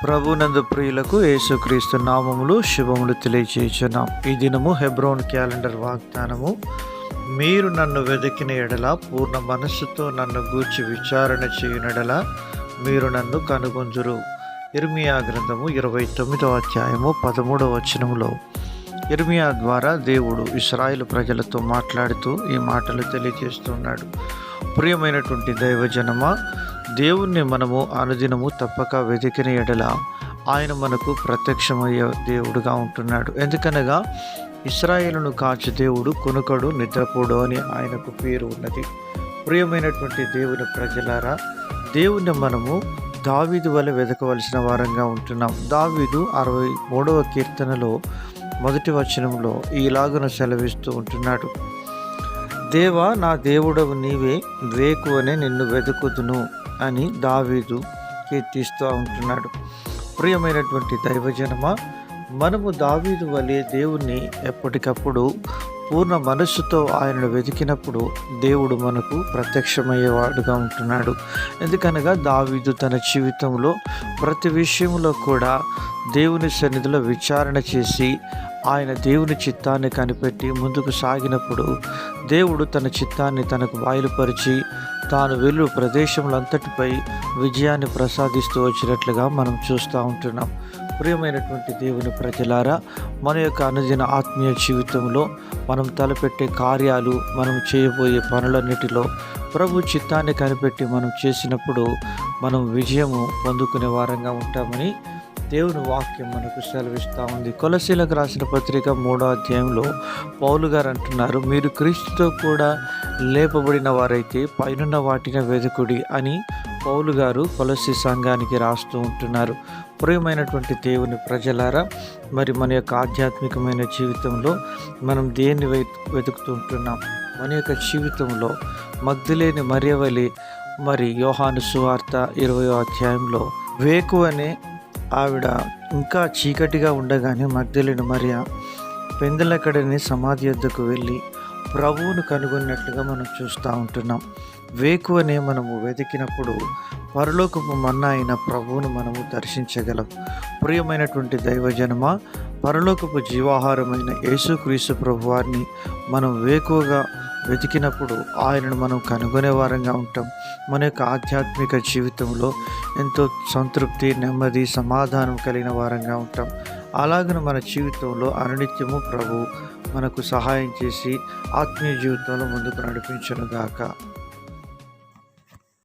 ప్రభునందు ప్రియులకు యేసుక్రీస్తు నామములు శుభములు తెలియజేయుచున్నాం. ఈ దినము హెబ్రోన్ క్యాలెండర్ వాగ్దానము, మీరు నన్ను వెతికిన ఎడల పూర్ణ మనస్సుతో నన్ను గూర్చి విచారణ చేయునెడల మీరు నన్ను కనుగొందురు. ఇర్మియా గ్రంథము 29వ అధ్యాయము 13వ వచనములో ఇర్మియా ద్వారా దేవుడు ఇశ్రాయేలు ప్రజలతో మాట్లాడుతూ ఈ మాటలు తెలియజేస్తున్నాడు. ప్రియమైనటువంటి దైవజనమా, దేవుణ్ణి మనము అనుదినము తప్పక వెతికిన ఎడల ఆయన మనకు ప్రత్యక్షమయ్యే దేవుడుగా ఉంటున్నాడు. ఎందుకనగా ఇశ్రాయేలును కాచు దేవుడు కునుకడు నిద్రపోడు అని ఆయనకు పేరు ఉన్నది. ప్రియమైనటువంటి దేవుని ప్రజలారా, దేవుణ్ణి మనము దావీదు వలె వెతకవలసిన వారంగా ఉంటున్నాం. దావీదు 63వ కీర్తనలో 1వ వచనంలో ఈలాగున సెలవిస్తూ ఉంటున్నాడు, దేవా నా దేవుడవు నీవే, వేకువనే నిన్ను వెతుకుదును అని దావీదు కీర్తిస్తూ ఉంటున్నాడు. ప్రియమైనటువంటి దైవజనమా, మనము దావీదు వలె దేవుణ్ణి ఎప్పటికప్పుడు పూర్ణ మనస్సుతో ఆయనను వెతికినప్పుడు దేవుడు మనకు ప్రత్యక్షమయ్యేవాడుగా ఉంటున్నాడు. ఎందుకనగా దావీదు తన జీవితంలో ప్రతి విషయంలో కూడా దేవుని సన్నిధిలో విచారణ చేసి ఆయన దేవుని చిత్తాన్ని కనిపెట్టి ముందుకు సాగినప్పుడు దేవుడు తన చిత్తాన్ని తనకు బయలుపరిచి తాను వెళ్ళు ప్రదేశములంతటిపై విజయాన్ని ప్రసాదిస్తూ వచ్చినట్లుగా మనం చూస్తూ ఉంటున్నాం. ప్రియమైనటువంటి దేవుని ప్రజలారా, మన యొక్క అనుదిన ఆత్మీయ జీవితంలో మనం తలపెట్టే కార్యాలు, మనం చేయబోయే పనులన్నిటిలో ప్రభు చిత్తాన్ని కనిపెట్టి మనం చేసినప్పుడు మనం విజయము పొందుకునే వారంగా ఉంటామని దేవుని వాక్యం మనకు సెలవిస్తూ ఉంది. కొలసీలకు రాసిన పత్రిక 3వ అధ్యాయంలో పౌలు గారు అంటున్నారు, మీరు క్రీస్తుతో కూడా లేపబడిన వారైతే పైనున్న వాటిని వెతుకుడి అని పౌలు గారు కొలసీ సంఘానికి రాస్తూ ఉంటున్నారు. ప్రియమైనటువంటి దేవుని ప్రజలారా, మరి మన యొక్క ఆధ్యాత్మికమైన జీవితంలో మనం దేన్ని వెతుకుతుంటున్నాం? మన యొక్క జీవితంలో మగ్దలేని మరియవలి మరి యోహాను సువార్త 20వ అధ్యాయంలో వేకువనే ఆవిడ ఇంకా చీకటిగా ఉండగానే మగ్దలేని మరియ పెందలకడని సమాధి వద్దకు వెళ్ళి ప్రభువును కనుగొన్నట్లుగా మనం చూస్తూ ఉంటున్నాం. వేకువనే మనము వెతికినప్పుడు పరలోకపు మన్నా అయిన ప్రభువును మనము దర్శించగలం. ప్రియమైనటువంటి దైవజనమా, పరలోకపు జీవాహారమైన యేసుక్రీస్తు ప్రభువారిని మనం వేకువగా వెతికినప్పుడు ఆయనను మనం కనుగొనే వారంగా ఉంటాం. మన యొక్క ఆధ్యాత్మిక జీవితంలో ఎంతో సంతృప్తి, నెమ్మది, సమాధానం కలిగిన వారంగా ఉంటాం. అలాగను మన జీవితంలో అనునిత్యము ప్రభు మనకు సహాయం చేసి ఆత్మీయ జీవితంలో ముందుకు నడిపించును గాక.